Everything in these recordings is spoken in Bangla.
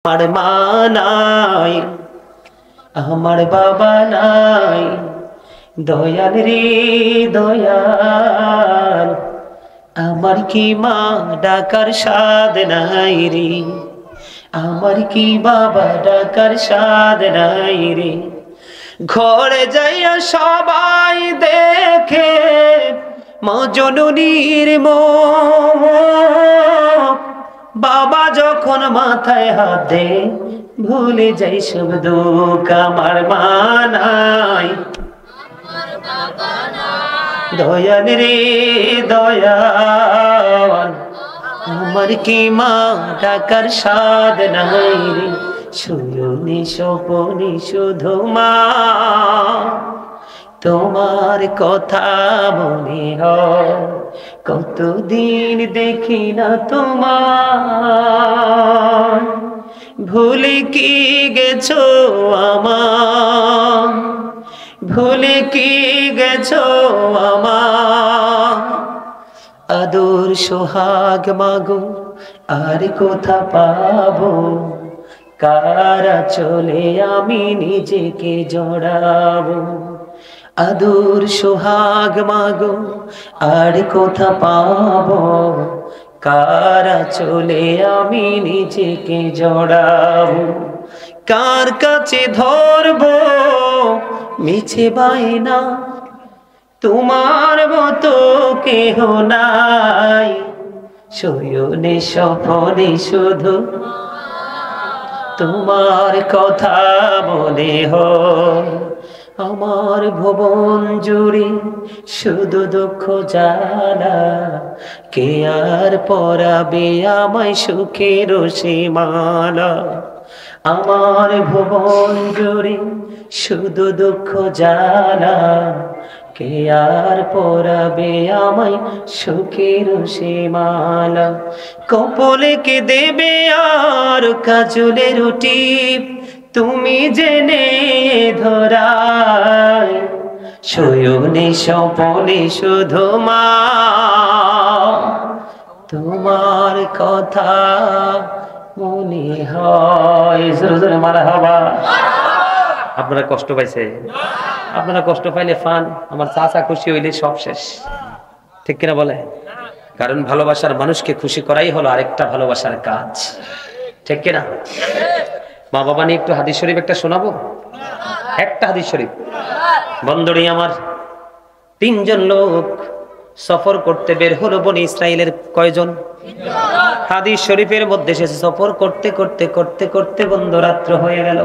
আমার মা নাই, আমার বাবা নাই, দয়াল রে দয়াল। আমার কি মা ডাকার সাদ নাই রে, আমার কি বাবা ডাকার সাদ নাই রে। ঘরে যাইয়া সবাই দেখে মজনুনির মুখ, বাবা যখন মাথায় হাত দে ভুলে যাই সব দুঃখ। আমার মা নাই, দয়াল রে দয়াল। আমার কি মা ডাকার সাদ নাই রে, শুনি স্বপনে শুধু মা তোমার কথা মনে হয়। কতদিন দেখি না তোমার, ভুলে কি গেছো আমার, ভুলে কি গেছো আমার। আদর সোহাগ মাগো আর কোথা পাবো, কারা চলে আমি নিজেকে জড়াবো। আদর সোহাগ মাগো আর কোথা পাবো, কারা চলে আমি নিজেকে জড়াবো। কার কাছে ধরবো মিছে বায়না, তোমার মতো কেহ নাই। শয়নে স্বপনে শুধু তোমার কথা মনে হয়। আমার ভুবন জুড়ে শুধু দুঃখ জ্বালা, কে আর পরাবে আমায় সুখের সীমানা। আমার ভুবন জুড়ে শুধু দুঃখ জ্বালা, কে আর পরাবে আমায় সুখের সীমানা। কপলে কে দেবে আর কাজলের টিপ, তুমি জেনে ধরায়। শয়নে স্বপনে শুধু মা তোমার কথা মনে হয়। জোরে জোরে মারহাবা। আপনারা কষ্ট পাইছে? আপনারা কষ্ট পাইলে ফান, আমার চাচা খুশি হইলে সব শেষ, ঠিক কিনা বলে? কারণ ভালোবাসার মানুষকে খুশি করাই হলো আরেকটা ভালোবাসার কাজ, ঠিক কিনা? মা বাবা নিয়ে একটু হাদিস শরীফ একটা শোনাবো, একটা হাদিস শরীফ। বন্ধুরি আমার, তিনজন লোক সফর করতে বের হলো বনি ইসরাইলের। কয়জন? হাদিস শরীফের মধ্যে সে সফর করতে করতে করতে করতে বন্ধু রাত্র হয়ে গেল।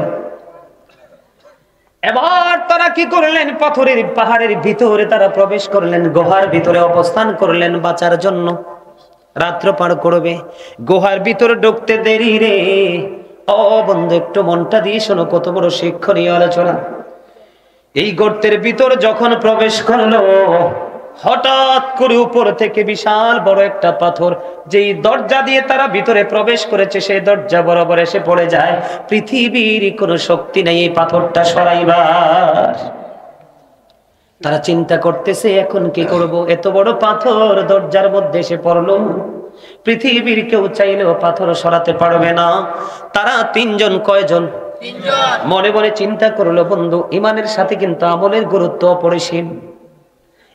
এবার তারা কি করলেন? পাথরের পাহাড়ের ভিতরে তারা প্রবেশ করলেন, গুহার ভিতরে অবস্থান করলেন বাঁচার জন্য। রাত্র পার করবে, গুহার ভিতরে ঢুকতে দেরি রে। ও বন্ধু, একটু মনটা দিয়ে শোনো, কত বড় শিক্ষণীয় আলোচনা। এই গর্তের ভিতর যখন প্রবেশ করলো, হঠাৎ করে উপর থেকে বিশাল বড় একটা পাথর, যেই দরজা দিয়ে তারা ভিতরে প্রবেশ করেছে সেই দরজা বরাবর এসে পড়ে যায়। পৃথিবীর কোনো শক্তি নেই এই পাথরটা সরাইবার। তারা চিন্তা করতেছে এখন কি করব, এত বড় পাথর দরজার মধ্যে এসে পড়লো, পৃথিবীর কেউ চাইলেও পাথর সরাতে পারবে না। তারা তিনজন, কয়জন? মনে মনে চিন্তা করলো, বন্ধু ইমানের সাথে কিন্তু আমলের গুরুত্ব অপরিসীম।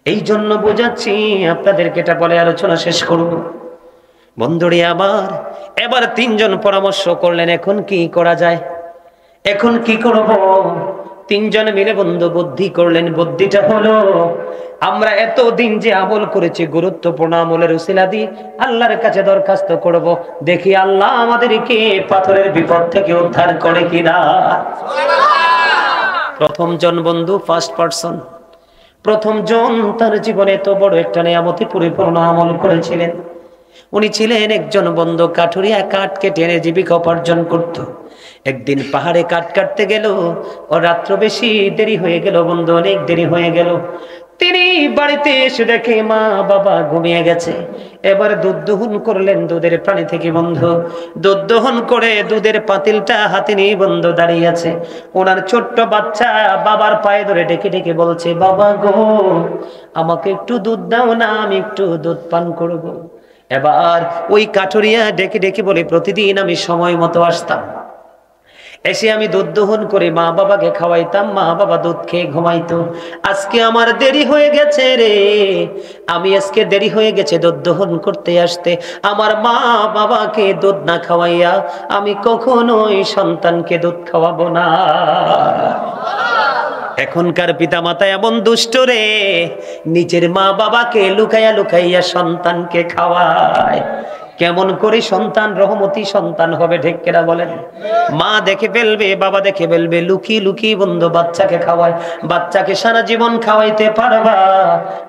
এই জন্য বোঝাচ্ছি আপনাদেরকে, এটা বলে আলোচনা শেষ করব। বন্ধুরে আমার, এবার তিনজন পরামর্শ করলেন এখন কি করা যায়, এখন কি করব। তিনজন মিলে বন্ধু বুদ্ধি করলেন। বুদ্ধিটা হলো, আমরা এতদিন যে আমল করেছি গুরুত্বপূর্ণ আমলের উসিলা দিয়ে আল্লাহর কাছে দরখাস্ত করব, দেখি আল্লাহ আমাদেরকে পাথরের বিপদ থেকে উদ্ধার করে কিনা। প্রথম জন বন্ধু, ফার্স্ট পারসন, প্রথম জন তার জীবনে এত বড় একটা নিয়ামতে পরিপূর্ণ আমল করেছিলেন। উনি ছিলেন একজন বন্ধু কাঠুরিয়া, কাঠ কেটে এনে জীবিকা উপার্জন করত। একদিন পাহাড়ে কাঠ কাটতে গেল, ও রাত্র বেশি দেরি হয়ে গেল বন্ধু, অনেক দেরি হয়ে গেল। তিনি বাড়িতে এসে দেখে মা বাবা ঘুমিয়ে গেছে। এবার দুধ দহন করলেন দুধের প্রাণী থেকে বন্ধু। দুধ দহন করে দুধের পাতিলটা হাতে নিয়ে বন্ধু দাঁড়িয়ে আছে। ওনার ছোট্ট বাচ্চা বাবার পায়ে ধরে ডেকে ডেকে বলছে, বাবা গো আমাকে একটু দুধ দাও না, আমি একটু দুধ পান করবো। এবার ওই কাঠুরিয়া ডেকে ডেকে বলে, প্রতিদিন আমি সময় মতো আসতাম, এসে আমি দুধ দহন করে মা বাবাকে খাওয়াইতাম, মা বাবা দুধ খেয়ে ঘুমাইতো। আজকে আমার দেরি হয়ে গেছে রে, আমি আজকে দেরি হয়ে গেছে দুধ দহন করতে আসতে। আমার মা বাবাকে দুধ না খাওয়াইয়া আমি কখনোই সন্তানকে দুধ খাওয়াবো না। এখনকার পিতা মাতা এমন দুষ্ট রে, নিজের মা বাবাকে লুকাইয়া লুকাইয়া সন্তানকে খাওয়ায়। কেমন করে সন্তান রহমতি সন্তান হবে, ঠিক কিনা বলেন? মা দেখে ফেলবে, বাবা দেখে ফেলবে, লুকিয়ে লুকিয়ে বন্ধু বাচ্চাকে খাওয়ায়। বাচ্চাকে সারা জীবন খাওয়াইতে পারবা?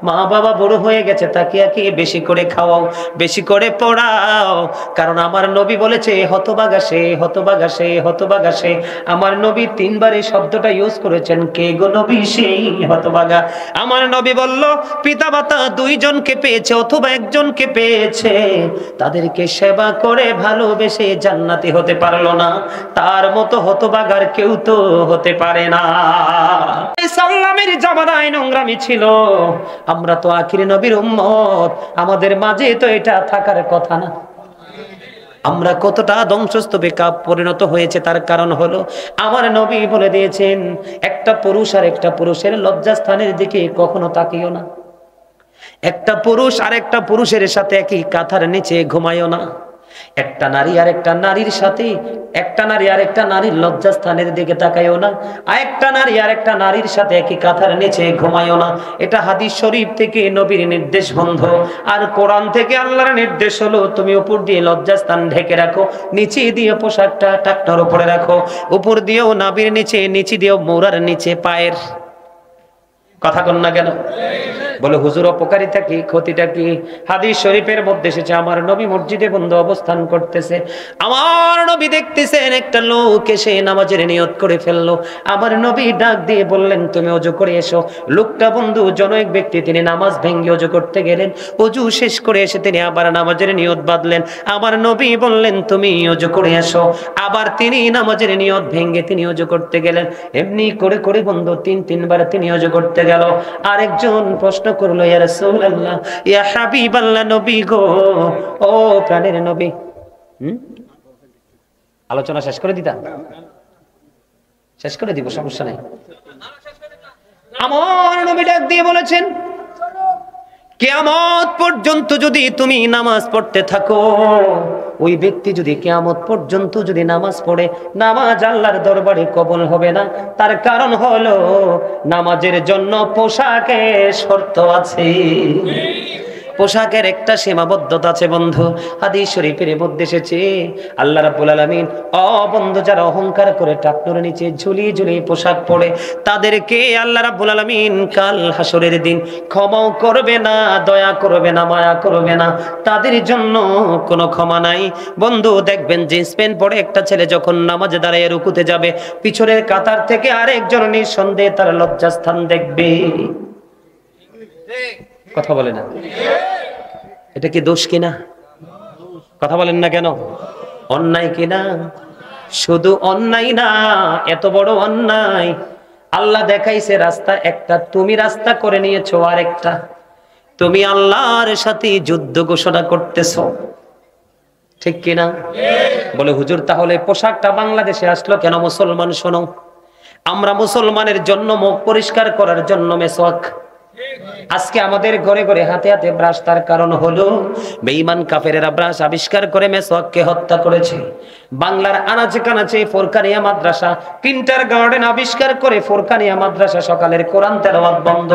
মা বাবা বড় হয়ে গেছে, তাকে একে বেশি করে খাওয়াও, বেশি করে পড়াও। কারণ আমার নবী বলেছে হতভাগা সে, হতভাগা সে, হতভাগা সে। আমার নবী তিনবার এই শব্দটা ইউজ করেছেন। কে গো নবী? সেই হতভাগা। আমার নবী বলল পিতা মাতা দুইজনকে পেয়েছে অথবা একজনকে পেয়েছে, তাদেরকে সেবা করে ভালোবেসে জান্নাতি হতে পারলো না, তার মতো হতভাগার কেউ তো হতে পারে না। সাল্লামের জামানায় নোংরামি ছিল, আমরা তো আখির নবীর উম্মত, আমাদের মাঝে তো এটা থাকার কথা না। আমরা কতটা ধ্বংসস্তূপে পরিণত হয়েছে তার কারণ হলো আমার নবী বলে দিয়েছেন একটা পুরুষ আর একটা পুরুষের লজ্জাস্থানের দিকে কখনো তাকিও না। একটা পুরুষ আর একটা পুরুষের সাথে একই কাঁথার নিচে ঘুমায়ও না। একটা নারী আর একটা নারীর সাথে, একটা নারী আর একটা নারীর লজ্জাস্থানের দিকে তাকায়ও না। আর একটা নারী আর একটা নারীর সাথে একই কাঁথার নিচে ঘুমায়ও না। এটা হাদিস শরীফ থেকে নবীর নির্দেশ বন্ধ। আর কোরআন থেকে আল্লাহর নির্দেশ হলো তুমি উপর দিয়ে লজ্জাস্থান ঢেকে রাখো, নিচে দিয়ে পোশাকটা টাকটার উপরে রাখো। উপর দিয়েও নাভির নিচে, নিচে দিয়েও মোড়ার নিচে পায়ের। কথা কন না কেন? বলে হুজুর অপকারিতা কি, ক্ষতিটা কি? হাদিস শরীফের মধ্যে এসেছে আমার নবী মসজিদে বন্ধু অবস্থান করতেছে, আমার নবী দেখতেছেন একটা লোক এসে নামাজের নিয়ত করে ফেললো। আমার নবী ডাক দিয়ে বললেন তুমি ওযু করে এসো। লোকটা বন্ধু জনৈক ব্যক্তি, তিনি নামাজ ভেঙে ওযু করতে গেলেন। ওযু শেষ করে এসে তিনি আবার নামাজের নিয়ত বাঁধলেন। আমার নবী বললেন তুমি ওযু করে এসো। আবার তিনি নামাজের নিয়ত ভেঙে তিনি ওযু করতে গেলেন। এমনি করে করে বন্ধু তিনবার তিনি ওযু করতে গেল। আরেকজন প্রশ্ন করলো ইয়া রাসূলুল্লাহ, ইয়া হাবিবাল্লাহ, নবী গো, ও প্রাণের নবী। আলোচনা শেষ করে দিতা? শেষ করে দিব, সমস্যা নাই। আমার নবী ডাক দিয়ে বলেছেন কিয়ামত পর্যন্ত যদি তুমি নামাজ পড়তে থাকো, ওই ব্যক্তি যদি কিয়ামত পর্যন্ত যদি নামাজ পড়ে, নামাজ আল্লাহর দরবারে কবুল হবে না। তার কারণ হলো নামাজের জন্য পোশাকের শর্ত আছে, পোশাকের একটা সীমাবদ্ধতা আছে বন্ধু। হাদিস শরীফের মধ্যে এসেছে আল্লাহ রাব্বুল আলামিন বন্ধু যারা অহংকার করে টাকনুর নিচে ঝুলিয়ে ঝুলিয়ে পোশাক পরে, তাদেরকে আল্লাহ রাব্বুল আলামিন কাল হাসরের দিন ক্ষমাও করবে না, দয়া করবে না, মায়া করবে না। তাদের জন্য কোনো ক্ষমা নাই বন্ধু। দেখবেন জিন্স প্যান্ট পরে একটা ছেলে যখন নামাজে দাঁড়িয়ে রুকুতে যাবে, পিছনের কাতার থেকে আরেকজন নিঃসন্দেহে তার লজ্জাস্থান দেখবে। কথা বলে না? এটা কি দোষ কিনা? কথা বলেন না কেন? অন্যায় কিনা? শুধু অন্যায় না, এত বড় অন্যায়। আল্লাহ দেখাইছে রাস্তা একটা, তুমি রাস্তা করে নিয়েছো আর একটা। তুমি আল্লাহর সাথে যুদ্ধ ঘোষণা করতেছো, ঠিক কিনা? বলে হুজুর তাহলে পোশাকটা বাংলাদেশে আসলো কেন? মুসলমান শোনো, আমরা মুসলমানের জন্য মুখ পরিষ্কার করার জন্য মেসওয়াক। আজকে আমাদের ঘরে ঘরে হাতে হাতে ব্রাশ, তার কারণ হলো বেঈমান কাফেরেরা ব্রাশ আবিষ্কার করে মেসওয়াককে হত্যা করেছে। বাংলার আনাচে কানাচে ফোরকানিয়া মাদ্রাসা, কিন্টার গার্ডেন আবিষ্কার করে ফোরকানিয়া মাদ্রাসা সকালের কোরআন তেলাওয়াত বন্ধ,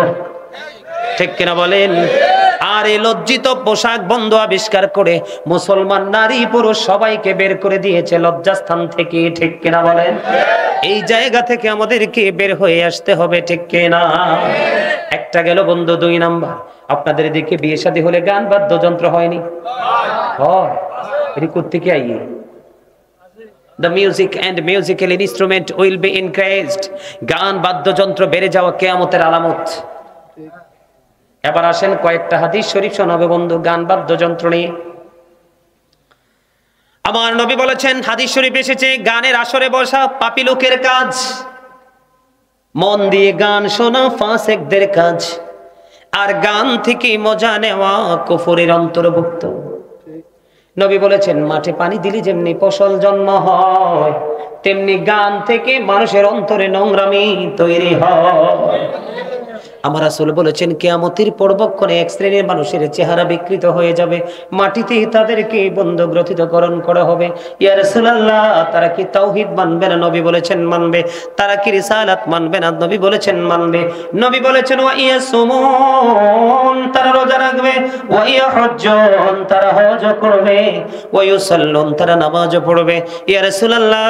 ঠিক কিনা বলেন? আর এই লজ্জিত পোশাক বন্ধ আবিষ্কার করে মুসলমান নারী পুরুষ সবাইকে বের করে দিয়েছে লজ্জাস্থান থেকে, ঠিক কিনা বলেন? এই জায়গা থেকে আমাদেরকে বের হয়ে আসতে হবে, ঠিক কিনা? একটা গেল বন্ধু। দুই নাম্বার, আপনাদের দিকে বিয়ে শাদী হলে গান বাদ্যযন্ত্র হয়নি? হয়। এটি কোত্থেকে আইয়ে? The music and musical instrument will be increased. গান বাদ্যযন্ত্র বেড়ে যাওয়া কিয়ামতের আলামত। এবার আসেন কয়েকটা হাদিস শরীফ শোনাবে বন্ধু গান বাদ্যযন্ত্র নিয়ে। আমার নবী বলেছেন, হাদিস শরীফ এসেছে, গানের আসরে বসা পাপী লোকের কাজ, মন দিয়ে গান শোনা ফাসেকদের কাজ, আর গান থেকে মজা নেওয়া কুফরের অন্তর্ভুক্ত। নবী বলেছেন মাঠে পানি দিলে যেমনি ফসল জন্ম হয়, তেমনি গান থেকে মানুষের অন্তরে নোংরামি তৈরি হয়। আমার রাসূল বলেছেন কিয়ামতের পূর্বক্ষণে এক শ্রেণীর মানুষের চেহারা বিকৃত হয়ে যাবে, মাটিতে তাদেরকে বন্ধ গ্রথিতকরণ করা হবে। ইয়া রাসূলুল্লাহ, তারা কি তাওহীদ মানবে না? নবী বলেছেন মানবে। তারা কি রিসালাত মানবে না? নবী বলেছেন মানবে। নবী বলেছেন ওয়া ইয়াসুমুন, তারা রোজা রাখবে, ওয়া ইয়াহুজ্জুন, তারা হজ করবে, ওয়া ইউসাল্লুন, তারা নামাজও পড়বে। ইয়া রাসূলুল্লাহ,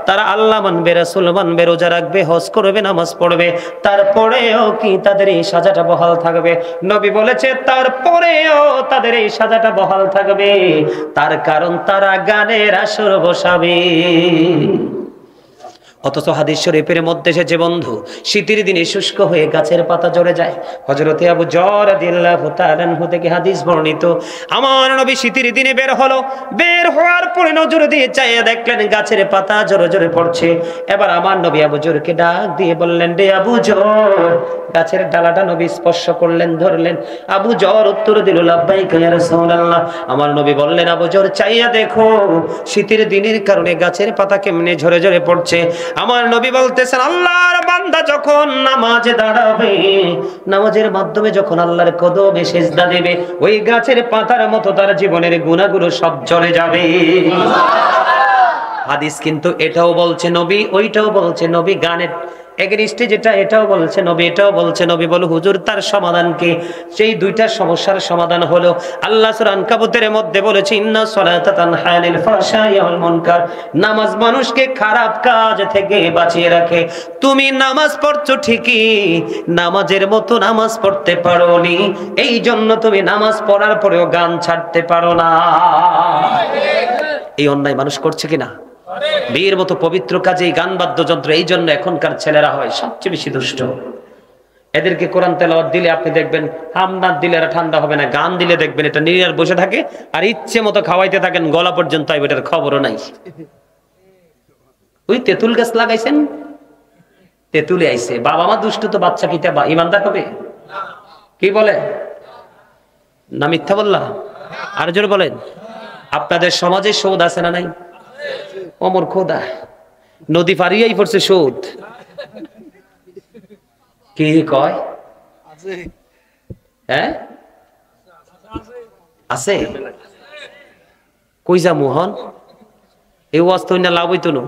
তারা আল্লাহ মানবে, রাসূল মানবে, রোজা রাখবে, হজ করবে, নামাজ পড়বে, তারপরেও কি তাদের এই সাজাটা বহাল থাকবে? নবী বলেছে তারপরেও তাদের এই সাজাটা বহাল থাকবে, তার কারণ তারা গানের আসর বসাবে। অথচ হাদিস শরীফের মধ্যে এসেছে বন্ধু, শীতের দিনে শুষ্ক হয়ে গাছের পাতা ঝরে যায়। হযরতে আবু যর রাদিয়াল্লাহু তাআলা আনহু থেকে হাদিস বর্ণিত, আমার নবী শীতের দিনে বের হলো, বের হওয়ার পরে নজর দিয়ে চাইয়া দেখলেন গাছের পাতা ঝরে ঝরে পড়ছে। এবার আমার নবী আবু যরকে ডাক দিয়ে বললেন, রে আবু যর। গাছের ডালাটা নবী স্পর্শ করলেন, ধরলেন। আবু যর উত্তর দিল, লাব্বাইকা ইয়া রাসূলুল্লাহ। আমার নবী বললেন, আবু যর চাইয়া দেখো শীতের দিনের কারণে গাছের পাতা কেমনে ঝরে ঝরে পড়ছে। আমার নবী বলতেছেন, আল্লাহর বান্দা যখন নামাজে দাঁড়াবে, নামাজের মাধ্যমে যখন আল্লাহর কদমে সিজদা দেবে, ওই গাছের পাতার মতো তার জীবনের গুনাহগুলো সব চলে যাবে। হাদিস কিন্তু এটাও বলছে নবী, ওইটাও বলছে নবী, গানের এগেইনস্টে যেটা এটাও বলছে নবী, এটাও বলছে নবী। বলো হুজুর, তার সমাধান কি? সেই দুইটা সমস্যার সমাধান হলো আল্লাহ সূরা আনকাবুতের মধ্যে বলেছে, ইন্না সলাতা তানহা আনিল ফাহশাই ওয়াল মুনকার, নামাজ মানুষকে খারাপ কাজ থেকে বাঁচিয়ে রাখে। তুমি নামাজ পড়ছো ঠিকই, নামাজের মতো নামাজ পড়তে পারোনি, এই জন্য তুমি নামাজ পড়ার পরেও গান ছাড়তে পারো না। এই অন্যায় মানুষ করছে কিনা? বিয়ের মতো পবিত্র কাজে গান বাদ্যযন্ত্র, এই জন্য এখনকার ছেলেরা হয় সবচেয়ে বেশি দুষ্ট। এদেরকে কোরআন তেলাওয়াত দিলে আপনি দেখবেন হামনাদ দিলে এরা ঠান্ডা হবে না, গান দিলে দেখবেন এটা নিরার বসে থাকে আর ইচ্ছে মতো খাওয়াইতে থাকেন গলা পর্যন্ত, এটার খবরও নাই। ওই তেঁতুল গাছ লাগাইছেন, তেঁতুলে আইছে, বাবা মা দুষ্ট তো বাচ্চা কি ইমানদার হবে? কি বলে না মিথ্যা বললাম? আর জোরে বলেন। আপনাদের সমাজে সুদ আছে না নাই? ওমর খোদা, নদী পারিয়াই পড়ছে সুদ। কি কয়? হ্যাঁ আছে। কই যা মোহন, এই ওয়াজ তো না লাভ হইতো না,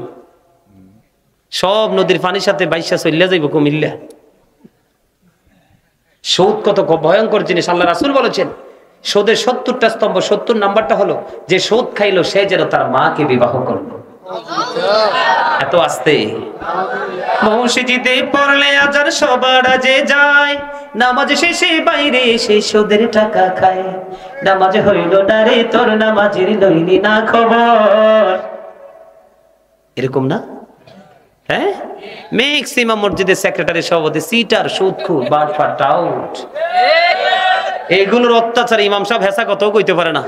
সব নদীর পানির সাথে বাইশা চলিয়া যাইব কুমিল্লা। সুদ কত ভয়ঙ্কর জিনিস। আল্লাহ রাসূল বলেছেন সুদের 70টা স্তম্ভ, 70 নাম্বারটা হলো যে সুদ খাইলো সে যেন তার মাকে বিবাহ করলো। এত আস্তে মসজিদে পড়লে আজান সবার আজে যায়, নামাজ শেষে বাইরে এসে সুদের টাকা খায়। নামাজ হইল না রে তোর, নামাজের লইলি না খবর। এরকম না? হ্যাঁ, ম্যাক্সিমাম মসজিদের সেক্রেটারি, সভাপতি সিটার, সুদখোর, বাটপার, টাউট, এগুলোর অত্যাচার ইমাম সাহেব হেসা কত কইতে পারে না।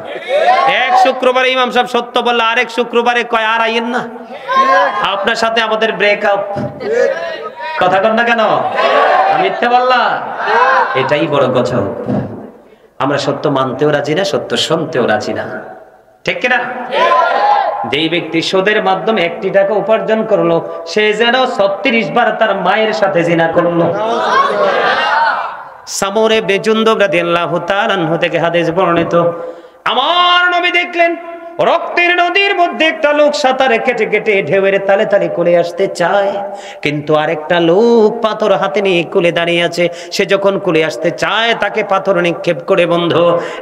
এক শুক্রবারে ইমাম সাহেব সত্য বললে আরেক শুক্রবারে কয় আর আইয়েন না, আপনার সাথে আমাদের ব্রেকআপ। কথা কন না কেন? মিথ্যা বললা, এটাই বড় কথা। আমরা সত্য মানতেও রাজি না, সত্য শুনতেও রাজি না, ঠিক কিনা? যেই ব্যক্তি সুদের মাধ্যমে 1 টাকা উপার্জন করলো, সে যেন 36 বার তার মায়ের সাথে জিনা করলো। সামরে বেজুন্দব রাদিয়াল্লাহু তাআলা আনহু থেকে হাদিস বর্ণিত, আমার নবী দেখলেন রক্তের নদীর মধ্যে একটা লোক সাঁতারে কেটে কেটে ঢেউয়ের তালে তালে কোলে আসতে চায়, কিন্তু আরেকটা লোক পাথর হাতে নিয়ে কোলে দাঁড়িয়ে আছে। সে যখন কোলে আসতে চায় তাকে পাথর নিক্ষেপ করে বন্ধ।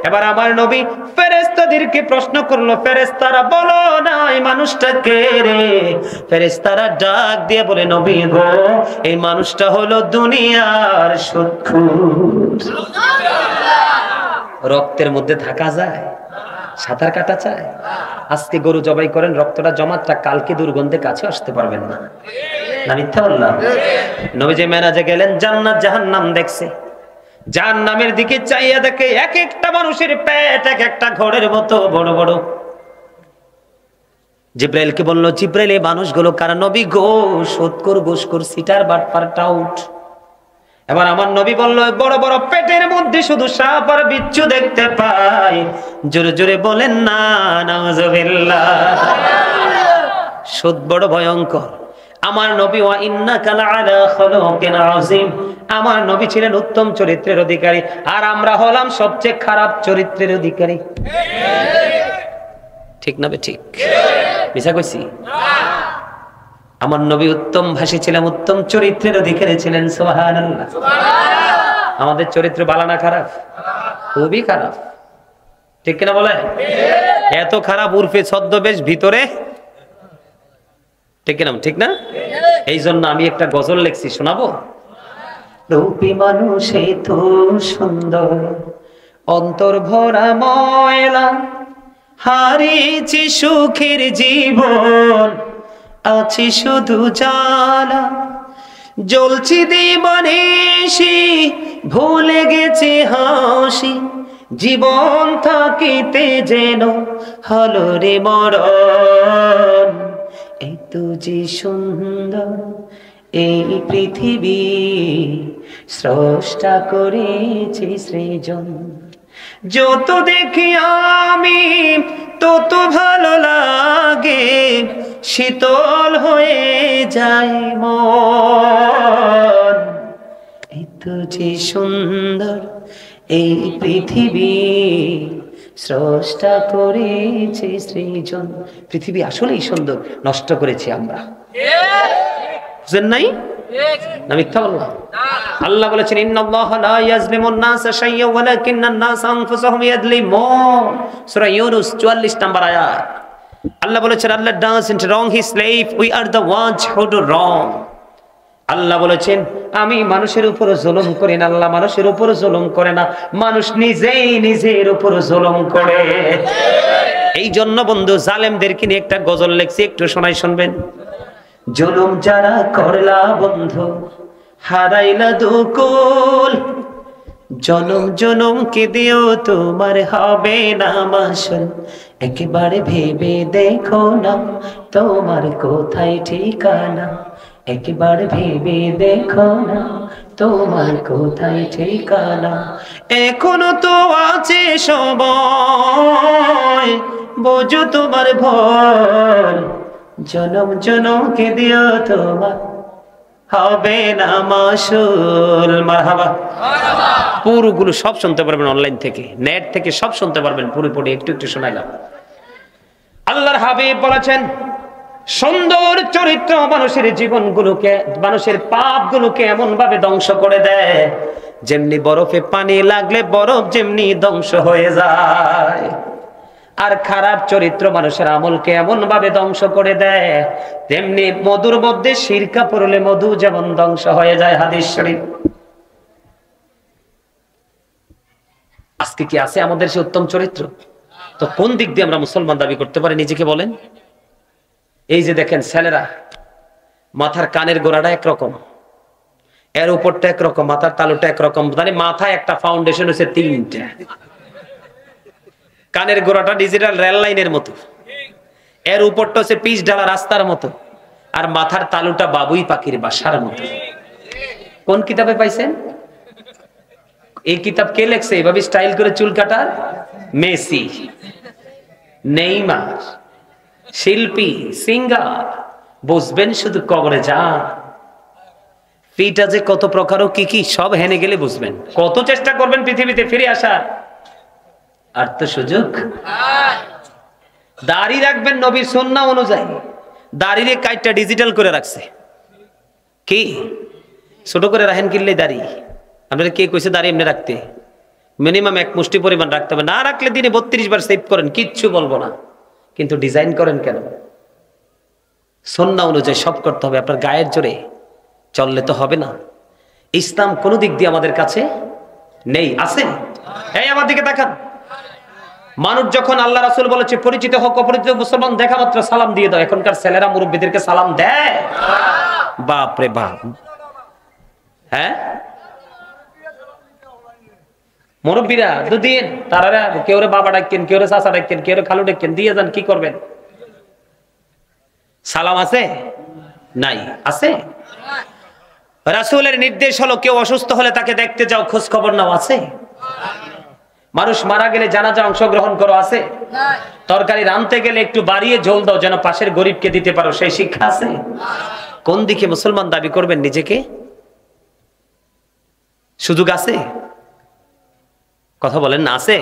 এবার আমার নবী ফেরেশতাদেরকে প্রশ্ন করলো, ফেরেশতারা বলো না এই মানুষটা কে রে? ফেরেশতারা ডাক দিয়ে বলে, নবী গো, এই মানুষটা হলো দুনিয়ার সুদখোর। রক্তের মধ্যে থাকা যায়, সাঁতার কাটা চায়। আজকে গরু জবাই করেন, রক্তটা জমাটটা, কালকে দুর্গন্ধে কাছে আসতে পারবেন না। না মিথ্যা বললাম? নবীজি মেরাজে গেলেন, জান্নাত জাহান্নাম দেখছে। জাহান্নামের দিকে চাইয়া দেখে এক একটা মানুষের পেট এক একটা ঘরের মতো বড় বড়। জিব্রাইলকে বলল, জিব্রাইল এই মানুষগুলো কারা? নবী গো, সুদখোর, ঘুষখোর, সিটার, বাটপার, টাউট, এবার আমার নবী বলল, বড় বড় পেটের মধ্যে শুধু সাপ আর বিচ্ছু দেখতে পাই। জোরে জোরে বলেন না নাউজুবিল্লাহ। সুদ বড় ভয়ঙ্কর। আমার নবী ওয়া ইন্নাকা লাআলা খুলুকিন আযীম, আমার নবী ছিলেন উত্তম চরিত্রের অধিকারী, আর আমরা হলাম সবচেয়ে খারাপ চরিত্রের অধিকারী। ঠিক না বে ঠিক? মিছা কইছি? আমার নবী উত্তম ভাষী ছিলেন, উত্তম চরিত্রের অধিকারী ছিলেন। সুবহানাল্লাহ। আমাদের চরিত্র ভালো না খারাপ? খুবই খারাপ, ঠিক কিনা বলে? এত খারাপ, উর্ফে ছদ্মবেশ, ভিতরে ঠিক কিনা? ঠিক না? এই জন্য আমি একটা গজল লিখছি, শোনাবো? রূপী মানুষ এত সুন্দর, অন্তর ভরা ময়লা, হারিয়েছি সুখের জীবন, আছি শুধু জ্বালা, জ্বলছি দিবানিশি, ভুলে গেছি হাসি, জীবন থাকিতে যেন হলো রে মরণ। এত যে সুন্দর এই পৃথিবী, স্রষ্টা করেছে সৃজন, যত দেখি আমি তত ভালো লাগে, শীতল হয়ে যায় মন। এত যে সুন্দর এই পৃথিবী, স্রষ্টা করেছে সৃজন। পৃথিবী আসলেই সুন্দর, নষ্ট করেছি আমরা। বুঝেন নাই? না মিথ্যা বললাম? আল্লাহ বলেছেন, ইন্নাল্লাহা লা ইয়াজলিমুন নাসা শাইয়্যান ওয়ালাকিন্নান নাসা আনফুসাহুম ইয়াজলিমুন। সূরা ইউনূস 44 নম্বর আয়াত। আল্লাহ বলেছেন, আল্লাহ doesn't wrong his slave, we are the ones who do wrong. আল্লাহ বলেছেন, আমি মানুষের উপর জুলুম করি না, আল্লাহ মানুষের উপর জুলুম করে না, মানুষ নিজেই নিজের উপর জুলুম করে। এই জন্য বন্ধু, জালেমদেরকে নিয়ে একটা গজল লিখছি, একটু শোনাই, শুনবেন? জুলুম যারা করলা বন্ধু, হারাইলা দুকুল, জনম জনম কে দিও তোমার হবে না মাসুল। একবারে ভেবে দেখো না তোমার কোথায় ঠিকানা, একবার ভেবে দেখো না তোমার কোথায় ঠিকানা। এখনো তো আছে সময়, বোঝো তোমার ভয়, জনম জনম কে দিও তোমার হবে না মাসুল। মারহাবা। পুরোগুলো সব শুনতে পারবেন অনলাইন থেকে, নেট থেকে সব শুনতে পারবেন পুরোপুরি, একটু একটু শোনাইলাম। আল্লাহর হাবিব বলেছেন, সুন্দর চরিত্র মানুষের জীবনগুলোকে, মানুষের পাপগুলোকে এমন ভাবে ধ্বংস করে দেয়, যেমনি বরফে পানি লাগলে বরফ যেমনি ধ্বংস হয়ে যায়। আর খারাপ চরিত্র মানুষের আমলকে এমন ভাবে ধ্বংস করে দেয়, তেমনি মধুর মধ্যে সিরকা পড়লে মধু যেমন ধ্বংস হয়ে যায়। হাদিস শরীফ। আজকে কি আছে আমাদের সে উত্তম চরিত্র? তো কোন দিক দিয়ে আমরা মুসলমান দাবি করতে পারি নিজেকে, বলেন? এই যে দেখেন ছেলেরা, মাথার কানের গোড়াটা একরকম, এর উপরটা একরকম, মাথার তালুটা একরকম, মানে মাথায় একটা ফাউন্ডেশন হচ্ছে তিনটা। কানের গোড়াটা ডিজিটাল রেল লাইনের মতো, এর উপরটা হচ্ছে পিচ ঢালা রাস্তার মতো, আর মাথার তালুটা বাবুই পাখির বাসার মতো। কোন কিতাবে পাইছেন? এই কিতাব কে লেখছে এভাবে স্টাইল করে চুল কাটার? মেসি, নেইমার, শিল্পী, সিঙ্গার। বুঝবেন শুধু কবরে যান। ফিটা যে কত প্রকার ও কি কি সব হেনে গেলে বুঝবেন। কত চেষ্টা করবেন পৃথিবীতে ফিরে আসার, আর তো সুযোগ। দাড়ি রাখবেন নবীর সুন্নাহ অনুযায়ী, দাড়িরে কাইটটা ডিজিটাল করে রাখছে। কি ছোট করে রাখেন কিনলে দাড়ি? আপনারা কে কইছে দাড়ি এমনি রাখতে? মিনিমাম এক মুষ্টি পরিমাণ রাখতে হবে, না রাখলে দিনে 32 বার সেভ করেন, কিচ্ছু বলবো না, কিন্তু ডিজাইন করেন কেন? সুন্নাহ অনুযায়ী সব করতে হবে, আপনার গায়ের জোরে চললে তো হবে না। ইসলাম কোন দিক দিয়ে আমাদের কাছে নেই, আছে? এই আমার দিকে তাকান। মানুষ যখন আল্লাহ রাসূল বলেছে পরিচিত হোক অপরিচিত মুসলমান দেখা মাত্র সালাম দিয়ে দাও, এখনকার ছেলেরা মুরব্বীদেরকে সালাম দেয়? বাপ রে বাপ। হ্যাঁ, মুরব্বীরা দুদিন তারা কেউ রে বাবা ডাকেন, কেউ রে চাচা ডাকেন, কেউ রে খালু ডাকেন, দিয়ে যান, কি করবেন? সালাম আছে? নাই। আছে? রাসূলের নির্দেশ হলো কেউ অসুস্থ হলে তাকে দেখতে যাও, খোঁজ খবর নাও, আছে? মানুষ মারা গেলে জানাজা অংশগ্রহণ করো, আছে? তরকারি রাঁধতে গেলে একটু বাড়িয়ে ঝোল দাও যেন পাশের গরিবকে দিতে পারো, সেই শিক্ষা আছে? কোন দিকে মুসলমান দাবি করবেন নিজেকে? সুযোগ আছে? কথা বলেন না, আছে?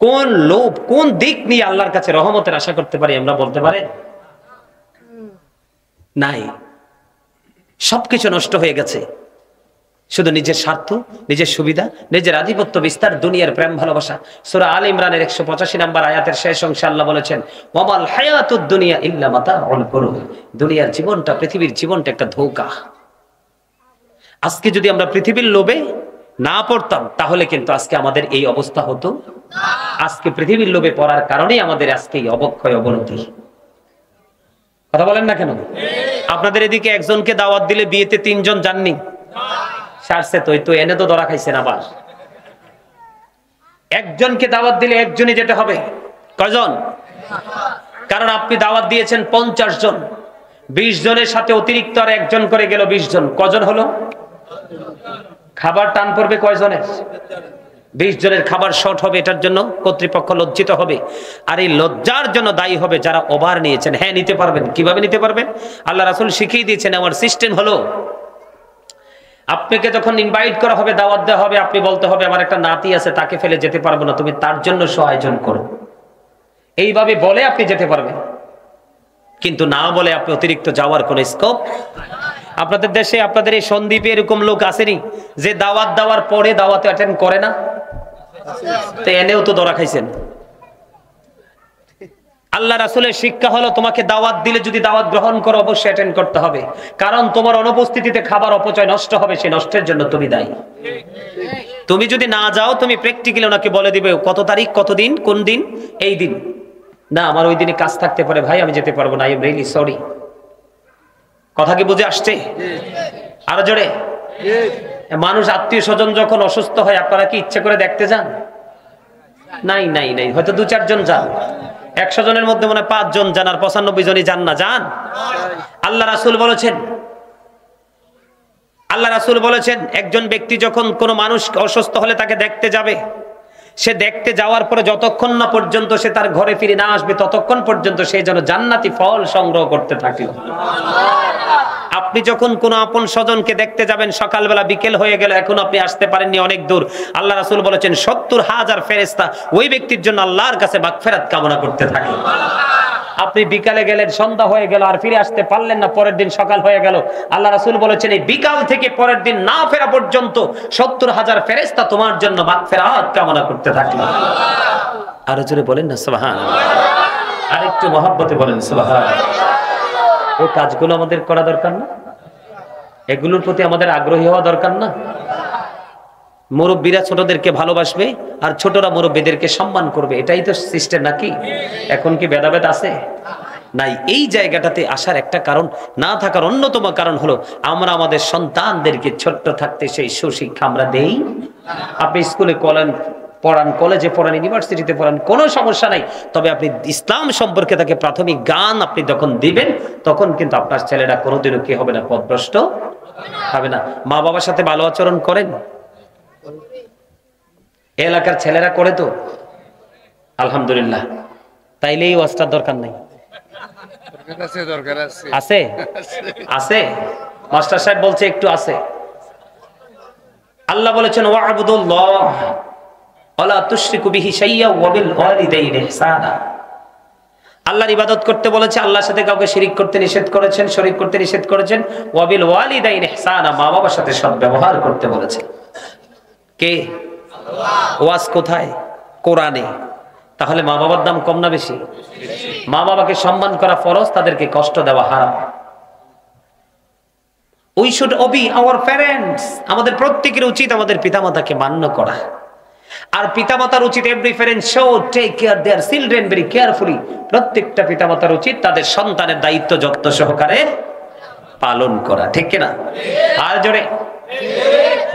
কোন লোভ, কোন দিক নিয়ে আল্লাহর কাছে রহমতের আশা করতে পারি আমরা, বলতে পারে? নাই। সবকিছু নষ্ট হয়ে গেছে, শুধু নিজের স্বার্থ, নিজের সুবিধা, নিজের আধিপত্য বিস্তার, দুনিয়ার প্রেম ভালোবাসা। সূরা আল ইমরানের 185 নম্বর আয়াতের শেষ অংশে আল্লাহ বলেছেন, ওয়ামাল হায়াতুদ দুনিয়া ইল্লা মাতাউল গুরুর। দুনিয়ার জীবনটা, পৃথিবীর জীবনটা একটা ধোঁকা। আজকে যদি আমরা পৃথিবীর লোভে না পড়তাম তাহলে কিন্তু আজকে আমাদের এই অবস্থা হতো। আজকে পৃথিবীর লোভে পড়ার কারণেই আমাদের আজকে এই অবক্ষয়, অবনতি। কথা বলেন না কেন? আপনাদের এদিকে একজনকে দাওয়াত দিলে বিয়েতে 3 জন যাননি, সারছে তো এনে তো ধরা খাইছেন। আবার একজনকে দাওয়াত দিলে একজনই যেতে হবে। কয়জন? কারণ আপনি দাওয়াত দিয়েছেন 50 জন, 20 জনের সাথে অতিরিক্ত আর একজন করে গেল 20 জন। কজন হলো? খাবার টান পড়বে কয়জনের? 20 জনের খাবার শর্ট হবে। এটার জন্য কর্তৃপক্ষ লজ্জিত হবে, আর এই লজ্জার জন্য দায়ী হবে যারা ওভার নিয়েছেন। হ্যাঁ, নিতে পারবেন। কিভাবে নিতে পারবেন? আল্লাহ রাসূল শিখিয়ে দিয়েছেন। আমার সিস্টেম হলো, আপনাকে যখন ইনভাইট করা হবে, দাওয়াত দেওয়া হবে, আপনি বলতে হবে আমার একটা নাতি আছে, তাকে ফেলে যেতে পারবো না, তুমি তার জন্য আয়োজন করো। এইভাবে বলে আপনি যেতে পারবেন, কিন্তু না বলে আপনি অতিরিক্ত যাওয়ার কোনো স্কোপ। আপনাদের দেশে, আপনাদের এই সন্দ্বীপে এরকম লোক আসেনি যে দাওয়াত দেওয়ার পরে দাওয়াতে অ্যাটেন্ড করে না? তো এনেও তো ধরা খাইছেন। আল্লাহ রাসূলের শিক্ষা হলো, তোমাকে দাওয়াত দিলে যদি দাওয়াত গ্রহণ করো অবশ্যই অ্যাটেন্ড করতে হবে, কারণ তোমার অনুপস্থিতিতে খাবার অপচয়, নষ্ট হবে, সেই নষ্টের জন্য তুমি দায়ী। তুমি যদি না যাও, তুমি প্র্যাকটিক্যালি ওনাকে বলে দিবে কত তারিখ, কত দিন, কোন দিন, এই দিন না, আমার ওই দিনে কাজ থাকতে পারে ভাই, আমি যেতে পারবো না, আই এম রিয়েলি সরি। কথা কি বুঝে আসছে? আরো জোরে। মানুষ, আত্মীয় স্বজন যখন অসুস্থ হয়, আপনারা কি ইচ্ছে করে দেখতে যান? নাই নাই নাই, হয়তো 2-4 জন যান। 100 জনের মধ্যে মনে 5 জন যান, আর 95 জনই যান না। যান। আল্লাহ রাসূল বলেছেন একজন ব্যক্তি যখন কোনো মানুষ অসুস্থ হলে তাকে দেখতে যাবে, সে দেখতে যাওয়ার পরে যতক্ষণ না পর্যন্ত সে তার ঘরে ফিরে না আসবে, ততক্ষণ পর্যন্ত সে যেন জান্নাতি ফল সংগ্রহ করতে থাকে। আপনি যখন কোনো আপন স্বজনকে দেখতে যাবেন, সকালবেলা বিকেল হয়ে গেল, এখন আপনি আসতে পারেননি, অনেক দূর, আল্লাহ রাসূল বলেছেন 70,000 ফেরেশতা ওই ব্যক্তির জন্য আল্লাহর কাছে মাগফিরাত কামনা করতে থাকে। আপনি বিকালে গেলেন, সন্ধ্যা হয়ে গেল, আর ফিরে আসতে পারলেন না, পরের দিন সকাল হয়ে গেল, আল্লাহ রাসূল বলেছেন এই বিকাল থেকে পরের দিন না ফেরা পর্যন্ত 70,000 ফেরেশতা তোমার জন্য মাগফিরাত কামনা করতে থাকলো। আরো জোরে বলেন না সুবহানাল্লাহ। আরেকটু মহব্বতে বলেন সুবহানাল্লাহ। এই কাজগুলো আমাদের করা দরকার না? এগুলোর প্রতি আমাদের আগ্রহী হওয়া দরকার না? মুরব্বীরা ছোটদেরকে ভালোবাসবে, আর ছোটরা মুরব্বীদেরকে সম্মান করবে, এটাই তো সিস্টেম নাকি? এখন কি ভেদাভেদ আছে? নাই। এই জায়গাটাতে আসার একটা কারণ, না থাকার অন্যতম কারণ হলো আমরা আমাদের সন্তানদেরকে ছোট্ট থাকতে সেই সুশিক্ষা আমরা দেই। আপনি স্কুলে পড়ান, কলেজে পড়ান, ইউনিভার্সিটিতে পড়ান, কোনো সমস্যা নাই, তবে আপনি ইসলাম সম্পর্কে তাকে প্রাথমিক জ্ঞান আপনি যখন দিবেন, তখন কিন্তু আপনার ছেলেরা কোনোদিনও কি হবে না, পথভ্রষ্ট হবে না। মা বাবার সাথে ভালো আচরণ করেন? এলাকার ছেলেরা করে তো? আলহামদুলিল্লাহ। তাইলে এই ওয়াজটার দরকার নাই? আছে? আছে। মাস্টার সাহেব বলছে একটু আছে। আল্লাহ বলেছেন ওয়া'বুদুল্লাহ ওয়ালা তুশরিকু বিহি শাইয়্যা ওয়া বিল ওয়ালিদাইনি ইহসানা। আল্লাহর ইবাদত করতে বলেছে, আল্লাহর সাথে কাউকে শিরিক করতে নিষেধ করেছেন, শরীক করতে নিষেধ করেছেন। ওয়া বিল ওয়ালিদাইনি ইহসানা, মা বাবার সাথে সদ্ব্যবহার করতে বলেছে। কে? আল্লাহ। ওয়াজ কোথায়? কোরআনে। তাহলে মা বাবার দাম কম না বেশি? মা বাবাকে সম্মান করা ফরজ, তাদেরকে কষ্ট দেওয়া হারাম। We should Obi our parents. আমাদের প্রত্যেকের উচিত আমাদের পিতামাতাকে মান্য করা। আর পিতামাতার উচিত every parent should take care their children very carefully. প্রত্যেকটা পিতামাতার উচিত তাদের সন্তানের দায়িত্ব যত্ন সহকারে পালন করা। ঠিক কি না? আর জোরে।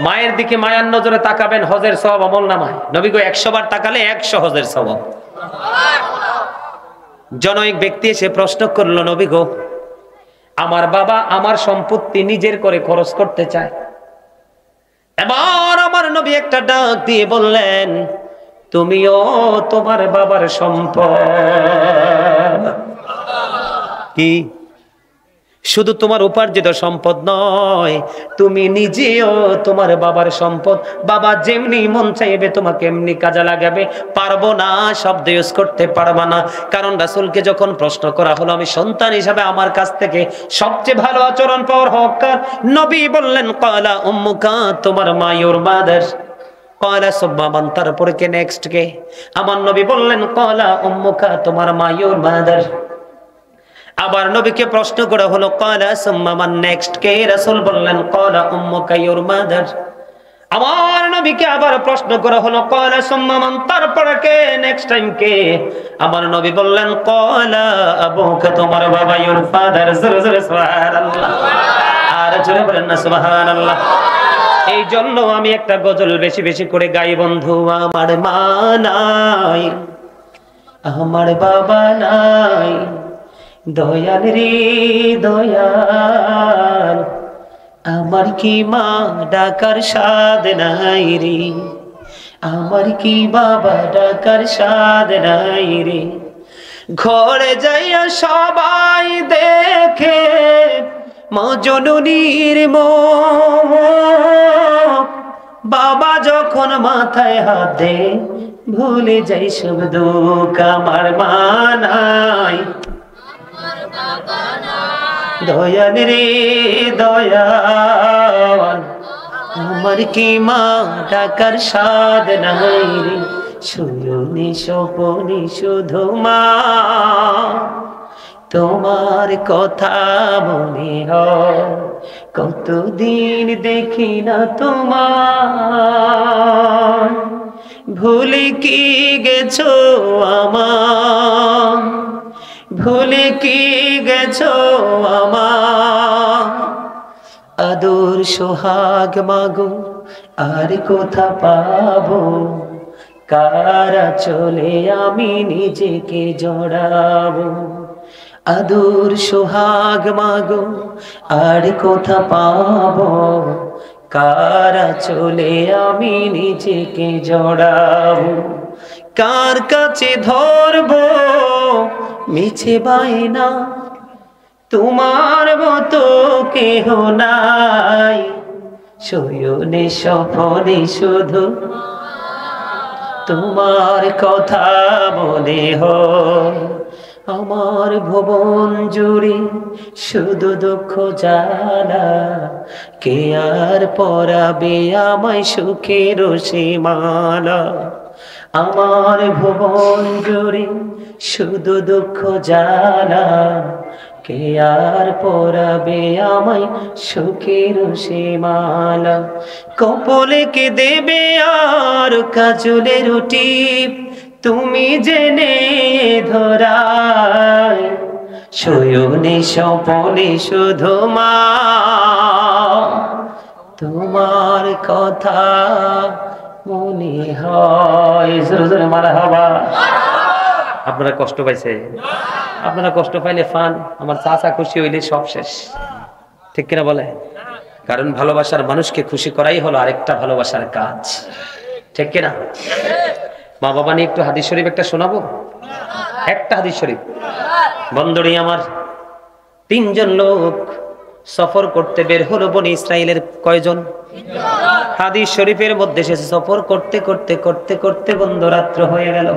মায়ের দিকে মায়ার নজরে তাকাবেন, হজের সওয়াব আমলনামায়। নবী গো 100 বার তাকালে 100 হজের সওয়াব। জনৈক ব্যক্তি এসে প্রশ্ন করলো, নবী গো আমার বাবা আমার সম্পত্তি নিজের করে খরচ করতে চায়। এবার আমার নবী একটা ডাক দিয়ে বললেন, তুমিও তোমার বাবার সম্পদ। কি শুধু তোমার উপার্জিত সম্পদ নয়, তুমি নিজেও তোমার বাবার সম্পদ। বাবা যেমনি মন চাইবে তোমাকে এমনি কাজে লাগাবে। পারবো না শব্দ ইউজ করতে পারবা না, কারণ রাসূলকে যখন প্রশ্ন করা হলো আমি সন্তান হিসাবে আমার কাছ থেকে সবচেয়ে ভালো আচরণ পাওয়ার হকদার, নবী বললেন ক্বালা উম্মুকা, তোমার মা ইউর মাদার। ক্বালা সুম্মা মান, তারপরে কে, নেক্সট কে? আমার নবী বললেন ক্বালা উম্মুকা, তোমার মা ইউর মাদার। আবার নবীকে প্রশ্ন করা হলো ক্বালা সুম্মা মান, নেক্সট কে? রাসূল বললেন ক্বালা উম্মুকা ইউর মাদার। আমার নবীকে আবার প্রশ্ন করা হলো ক্বালা সুম্মা মান, তারপরে কে, নেক্সট টাইম কে? আমার নবী বললেন ক্বালা আবুকা, তোমার বাবা ইউর ফাদার। জোরে জোরে সুবহানাল্লাহ, আর জোরে বলেন না সুবহানাল্লাহ। এই জন্য আমি একটা গজল বেশি বেশি করে গাই বন্ধু। আমার মা নাই, আমার বাবা নাই, দয়াল রে দয়াল, আমার কি মা ডাকার স্বাদ নাই রে, আমার কি বাবা ডাকার স্বাদ নাই রে। ঘরে যাইয়া সবাই দেখে মা জননীর মুখ, বাবা যখন মাথায় হাত দে ভুলে যাই সব দুঃখ। আমার মা নাই, দয়াল রে দয়াল, আমার কি মা ডাকার স্বাদ নাই রে। শুনি স্বপনে শুধু মা, তোমার কথা মনে হয়, কতদিন দেখি না তোমার। ভুলে কি গেছো আমার, ভুলে কি গেছো আমার। আদর সোহাগ মাগো আর কোথা পাবো, কারা চলে আমি নিজেকে জড়াবো। আদর সোহাগ মাগো আর কোথা পাবো, কারা চলে আমি নিজেকে জড়াবো। কার কাছে ধরবো মিছে বায়না, তোমার মতো কেহ নাই। শয়নে স্বপনে শুধু তোমার কথা মনে হয়। আমার ভুবন জুড়ে শুধু দুঃখ জ্বালা, কে আর পরাবে আমায় সুখের সীমালা। আমার ভুবন জুড়ে শুধু দুঃখ জ্বালা, কে আর পরাবে আমায় সুখের সীমালা। কপলে কে দেবে আর কাজলের টিপ, তুমি জেনে ধরায়। শয়নে স্বপনে শুধু মা, তোমার কথা মনে হয়। জোরে জোরে মারহাবা। আপনারা কষ্ট পাইছে? আপনারা কষ্ট পাইলে ফান, আমার চাচা খুশি হইলে সব শেষ, ঠিক কিনা বলে? কারণ ভালোবাসার মানুষকে খুশি করাই হলো আরেকটা ভালোবাসার কাজ, ঠিক কিনা? মা বাবা নিয়ে একটু হাদিস শরীফ একটা শোনাবো। একটা হাদিস শরীফ। বন্ধুরি আমার, তিনজন লোক সফর করতে বের হলো বনি ইসরাইলের। কয়জন? হাদিস শরীফের মধ্যে সে সফর করতে করতে করতে করতে বন্ধু রাত্র হয়ে গেল।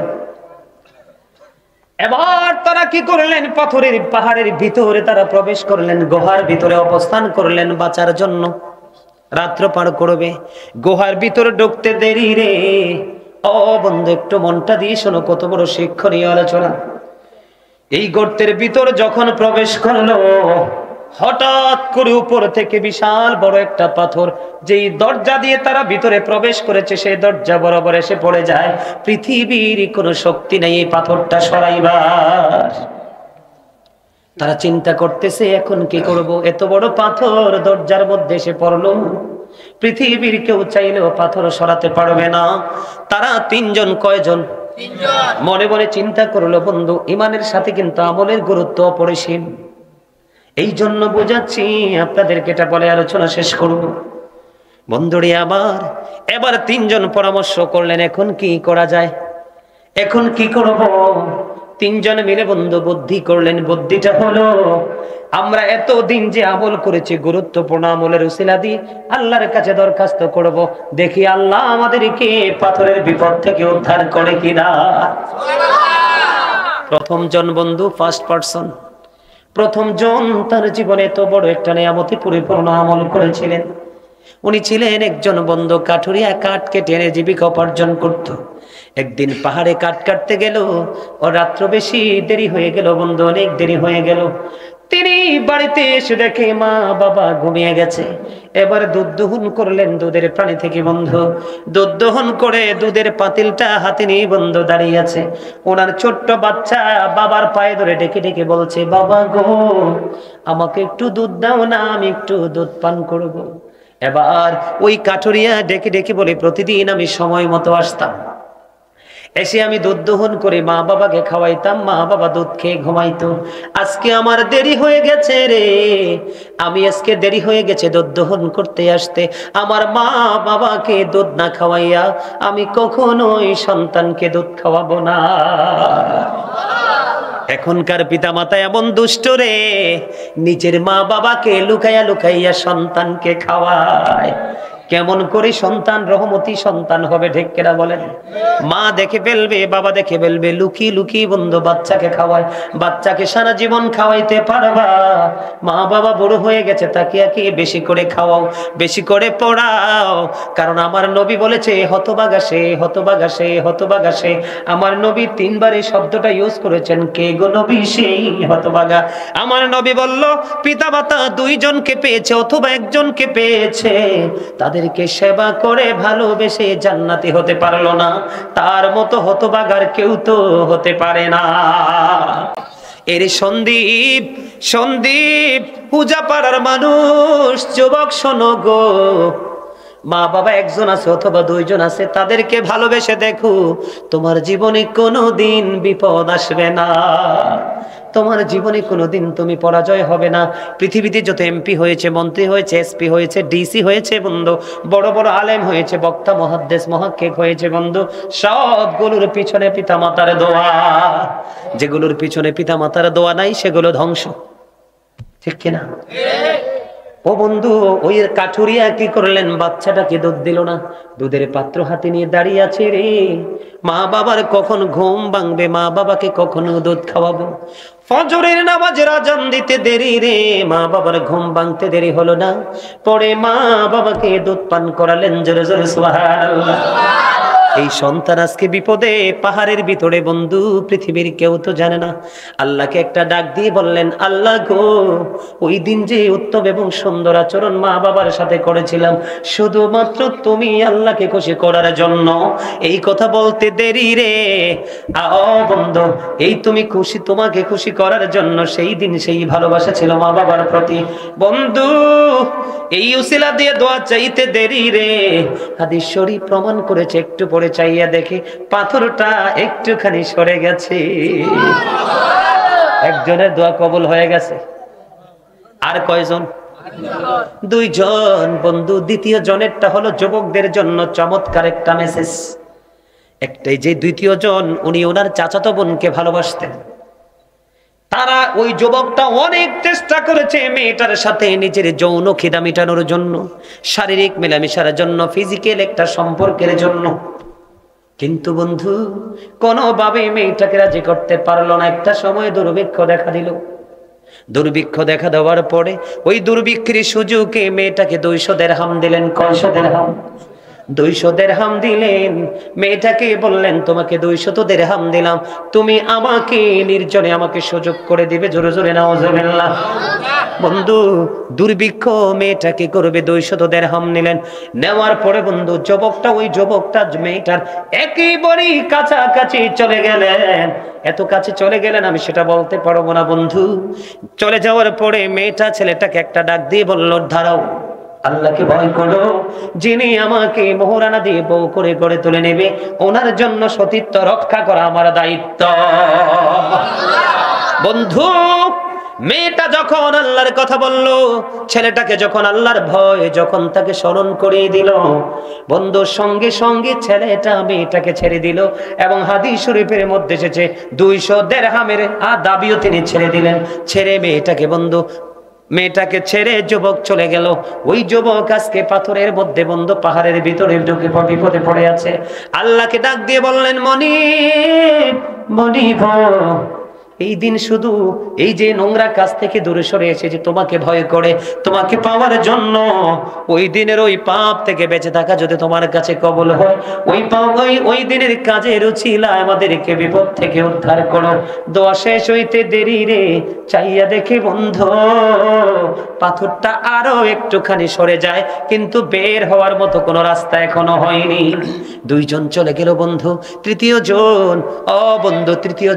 এবার তারা কি করলেন? পাথরের পাহাড়ের ভিতরে তারা প্রবেশ করলেন, গুহার ভিতরে অবস্থান করলেন বাঁচার জন্য। রাত্র পার করবে, গুহার ভিতরে ঢুকতে দেরি রে। ও বন্ধু, একটু মনটা দিয়ে শোনো, কত বড় শিক্ষণীয় আলোচনা। এই গর্তের ভিতর যখন প্রবেশ করলো, হঠাৎ করে উপর থেকে বিশাল বড় একটা পাথর, যেই দরজা দিয়ে তারা ভিতরে প্রবেশ করেছে সেই দরজা বরাবর এসে পড়ে যায়। পৃথিবীর কোনো শক্তি নেই এই পাথরটা সরাইবার। তারা চিন্তা করতেছে এখন কি করব, এত বড় পাথর দরজার মধ্যে এসে পড়লো। পৃথিবীর কেউ চাইলেও পাথর সরাতে পারবে না। তারা তিনজন, কয়জন? মনে মনে চিন্তা করলো বন্ধু, ইমানের সাথে কিন্তু আমলের গুরুত্ব অপরিসীম। এই জন্য বোঝাচ্ছি আপনাদেরকে, এটা বলে আলোচনা শেষ করব। বন্ধুরে আবার এবার তিনজন পরামর্শ করলেন, এখন কি করা যায়, এখন কি করব? তিনজন মিলে বন্ধু বুদ্ধি করলেন। বুদ্ধিটা হলো, আমরা এতদিন যে আমল করেছি গুরুত্বপূর্ণ আমলের উসিলা দিয়ে আল্লাহর কাছে দরখাস্ত করব, দেখি আল্লাহ আমাদেরকে পাথরের বিপদ থেকে উদ্ধার করে কিনা। প্রথম জন বন্ধু, ফার্স্ট পারসন, প্রথম জন তার জীবনে এত বড় একটা নিয়ামতে পরিপূর্ণ আমল করেছিলেন। উনি ছিলেন একজন বন্ধু, কাঠুরিয়া, কাঠ কেটে এনে জীবিকা উপার্জন করত। একদিন পাহাড়ে কাঠ কাটতে গেল, ও রাত্র বেশি দেরি হয়ে গেল বন্ধু, অনেক দেরি হয়ে গেল। তিনি বাড়িতে এসে দেখে মা বাবা ঘুমিয়ে গেছে। এবার দুধ দহন করলেন দুধের প্রাণী থেকে বন্ধু। দুধ দহন করে দুধের পাতিলটা হাতে নিয়ে বন্ধু দাঁড়িয়ে আছে। ওনার ছোট্ট বাচ্চা বাবার পায়ে ধরে ডেকে ডেকে বলছে, বাবা গো, আমাকে একটু দুধ দাও না, আমি একটু দুধ পান করব। এবার ওই কাঠুরিয়া ডেকে ডেকে বলে, প্রতিদিন আমি সময় মতো আসতাম, এসে আমি দুধ দহন করে মা বাবাকে খাওয়াইতাম, মা বাবা দুধ খেয়ে ঘুমাইতো। আজকে আমার দেরি হয়ে গেছে রে, আমি আজকে দেরি হয়ে গেছে দুধ দহন করতে আসতে। আমার মা বাবাকে দুধ না খাওয়াইয়া আমি কখনোই সন্তানকে দুধ খাওয়াবো না। এখনকার পিতা মাতা এমন দুষ্ট রে, নিজের মা বাবাকে লুকাইয়া লুকাইয়া সন্তানকে খাওয়ায়। কেমন করে সন্তান রহমতি সন্তান হবে, ঠিক কিনা বলেন? মা দেখে ফেলবে, বাবা দেখে ফেলবে, লুকিয়ে লুকিয়ে বন্ধু বাচ্চাকে খাওয়ায়। বাচ্চাকে সারা জীবন খাওয়াইতে পারবা? মা বাবা বড় হয়ে গেছে, তাকে একে বেশি করে খাওয়াও, বেশি করে পড়াও। কারণ আমার নবী বলেছে, হতভাগা সে, হতভাগা সে, হতভাগা সে। আমার নবী তিনবার এই শব্দটা ইউজ করেছেন। কে গো নবী? সেই হতভাগা। আমার নবী বলল, পিতা মাতা দুইজনকে পেয়েছে অথবা একজনকে পেয়েছে, তাদেরকে সেবা করে ভালোবেসে জান্নাতি হতে পারলো না, তার মতো হতভাগার কেউ তো হতে পারে না। এর সন্দীপ, সন্দীপ পূজা পাড়ার মানুষ, যুবক শোনো গো, মা বাবা একজন আছে অথবা দুইজন আছে, তাদেরকে ভালোবেসে দেখো, তোমার জীবনে কোনোদিন বিপদ আসবে না, তোমার জীবনে কোনোদিন তুমি পরাজয় হবে না। পৃথিবীতে যত এমপি হয়েছে, মন্ত্রী হয়েছে, এসপি হয়েছে, ডিসি হয়েছে বন্ধু, বড় বড় আলেম হয়েছে, বক্তা, মহাদ্দেশ, মহাক্কেক হয়েছে বন্ধু, সবগুলোর পিছনে পিতা মাতার দোয়া। যেগুলোর পিছনে পিতা মাতার দোয়া নাই সেগুলো ধ্বংস, ঠিক কিনা? ও বন্ধু, ওই কাঠুরিয়া কি করলেন? বাচ্চাটাকে দুধ দিল না, দুধের পাত্র হাতে নিয়ে দাঁড়িয়ে আছে রে। মা বাবার কখন ঘুম ভাঙবে, মা বাবাকে কখনো দুধ খাওয়াবো? ফজরের নামাজের আজান দিতে দেরি রে, মা বাবার ঘুম ভাঙতে দেরি হলো না, পরে মা বাবাকে দুধ পান করালেন। জোরে জোরে সুবহানাল্লাহ। এই সন্তান আজকে বিপদে, পাহাড়ের ভিতরে বন্ধু, পৃথিবীর কেউ তো জানে না। আল্লাহকে একটা ডাক দিয়ে বললেন, আল্লাহ গো, ওই দিন যে উত্তম এবং সুন্দর আচরণ মা বাবার সাথে করেছিলাম, শুধুমাত্র তুমি আল্লাহকে খুশি করার জন্য, এই কথা বলতে দেরি রে। বন্ধু, এই তুমি খুশি, তোমাকে খুশি করার জন্য সেই দিন সেই ভালোবাসা ছিল মা বাবার প্রতি। বন্ধু, এই উসিলা দিয়ে দোয়া চাইতে দেরি রে। হাদিস শরীফ প্রমাণ করেছে, একটু পরে চাইয়া দেখে পাথরটা একটুখানি সরে গেছে। একজনের দোয়া কবুল হয়ে গেছে। আর কয়জন? দুইজন বন্ধু। দ্বিতীয় জনেরটা হলো যুবকদের জন্য চমৎকার একটা মেসেজ। একটাই যে দ্বিতীয় জন, উনি ওনার চাচাতো বোনকে ভালোবাসতেন। তারা, ওই যুবকটা অনেক চেষ্টা করেছে মেয়েটার সাথে নিজের যৌন খিদা মেটানোর জন্য, শারীরিক মেলামেশার জন্য, ফিজিক্যাল একটা সম্পর্কের জন্য, কিন্তু বন্ধু কোনোভাবে মেয়েটাকে রাজি করতে পারলো না। একটা সময় দুর্ভিক্ষ দেখা দিল। দুর্ভিক্ষ দেখা দেওয়ার পরে ওই দুর্ভিক্ষের সুযোগে মেয়েটাকে 200 দিরহাম দিলেন। কয়শো দিরহাম? 200 দিরহাম দিলেন। মেয়েটাকে বললেন, তোমাকে 200 দিরহাম দিলাম, তুমি আমাকে নির্জনে আমাকে সুযোগ করে দিবে। জোরে জোরে নাউজুবিল্লাহ। বন্ধু, দুর্ভিক্ষ মেয়েটাকে করবে, 200 দিরহাম নিলেন। নেওয়ার পরে বন্ধু, ওই যুবকটা মেয়েটার একেবারেই কাছাকাছি চলে গেলেন। এত কাছে চলে গেলেন আমি সেটা বলতে পারবো না বন্ধু। চলে যাওয়ার পরে মেয়েটা ছেলেটাকে একটা ডাক দিয়ে বলল, দাঁড়াও, আল্লাহকে ভয় করো, যিনি আমাকে মোহরানা দিয়ে বউ করে গড়ে তুলে নেবে, ওনার জন্য সতীত্ব রক্ষা করা আমার দায়িত্ব। বন্ধু, মেয়েটা যখন আল্লাহর কথা বলল, ছেলেটাকে যখন আল্লাহর ভয় যখন তাকে স্মরণ করিয়ে দিল, বন্ধু সঙ্গে সঙ্গে ছেলেটা মেয়েটাকে ছেড়ে দিল। এবং হাদিস শরীফের মধ্যে এসেছে 200 দিরহামের দাবিও তিনি ছেড়ে দিলেন। ছেড়ে মেয়েটাকে ছেড়ে যুবক চলে গেল। ওই যুবক আজকে পাথরের মধ্যে বন্ধু পাহাড়ের ভিতরে ঢুকে বিপদে পড়ে আছে। আল্লাহকে ডাক দিয়ে বললেন, মনিব মনিব, এই দিন শুধু এই যে নোংরা কাজ থেকে দূরে সরে এসেছে তোমাকে ভয় করে, তোমাকে পাওয়ার জন্য, ওই দিনের ওই পাপ থেকে বেঁচে থাকা যদি তোমার কাছে কবুল হয়, ওই দিনের কাজের উছিলায় আমাদেরকে বিপদ থেকে উদ্ধার করো। দোয়া শেষ হইতে দেরি রে, চাইয়া দেখে বন্ধু পাথরটা আরো একটুখানি সরে যায়, কিন্তু বের হওয়ার মতো কোনো রাস্তা এখনো হয়নি। দুইজন চলে গেল বন্ধু। তৃতীয়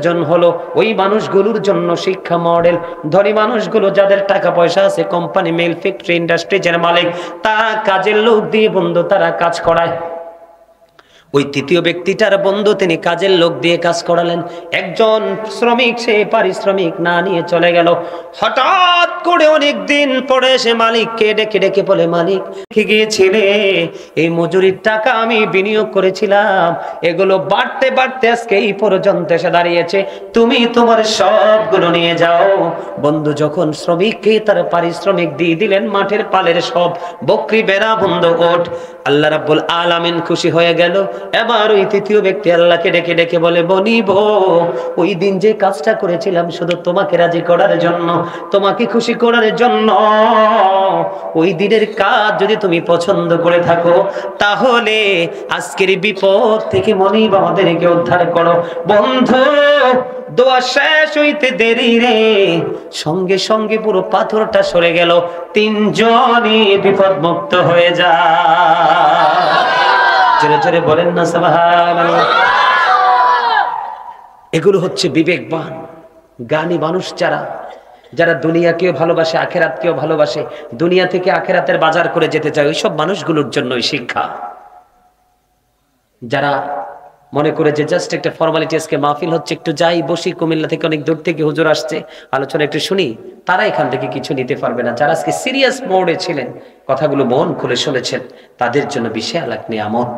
জন হলো ওই মানুষগুলোর জন্য শিক্ষা মডেল। ধনী মানুষগুলো যাদের টাকা পয়সা আছে, কোম্পানি, মিল, ফ্যাক্টরি, ইন্ডাস্ট্রিজের মালিক, তারা কাজের লোক দিয়ে বন্ধু তারা কাজ করায়। ওই তৃতীয় ব্যক্তিটার বন্ধু তিনি কাজের লোক দিয়ে কাজ করালেন। একজন শ্রমিক সে পারিশ্রমিক না নিয়ে চলে গেল। হঠাৎ করে অনেক দিন পরে সে মালিককে ডেকে ডেকে বলে, মালিক কি গিয়েছিলে, এই মজুরির টাকা আমি বিনিয়োগ করেছিলাম, এগুলো বাড়তে বাড়তে আজকে এই পর্যন্ত এসে দাঁড়িয়েছে, তুমি তোমার সবগুলো নিয়ে যাও। বন্ধু যখন শ্রমিককে তার পারিশ্রমিক দিয়ে দিলেন, মাঠের পালের সব বকরি বেড়া বন্ধ ওঠ, আল্লাহ রাব্বুল আলামিন খুশি হয়ে গেল। এবার ওই তৃতীয় ব্যক্তি আল্লাহকে ডেকে ডেকে বলে, বনিব, ওই দিন যে কাজটা করেছিলাম শুধু তোমাকে রাজি করার জন্য, তোমাকে খুশি করার জন্য, ওই দিনের কাজ যদি তুমি পছন্দ করে থাকো, তাহলে আজকের বিপদ থেকে মনিব আমাদেরকে উদ্ধার করো। বন্ধু দোয়া শেষ হইতে দেরি রে, সঙ্গে সঙ্গে পুরো পাথরটা সরে গেল। তিনজনই বিপদ মুক্ত হয়ে যায়। জোরে জোরে বলেন না সুবহানাল্লাহ। এগুলো হচ্ছে বিবেকবান জ্ঞানী মানুষ, যারা দুনিয়াকেও ভালোবাসে আখেরাতকেও ভালোবাসে, দুনিয়া থেকে আখেরাতের বাজার করে যেতে চায়, ওইসব মানুষগুলোর জন্যই শিক্ষা। যারা মনে করে যে জাস্ট একটা ফর্মালিটি, আজকে মাহফিল হচ্ছে, একটু যাই বসি, কুমিল্লা থেকে অনেক দূর থেকে হুজুর আসছে, আলোচনা একটু শুনি, তারা এখান থেকে কিছু নিতে পারবে না। যারা আজকে সিরিয়াস মোডে ছিলেন, কথাগুলো মন খুলে শুনেছেন, তাদের জন্য বিশাল এক নিয়ামত।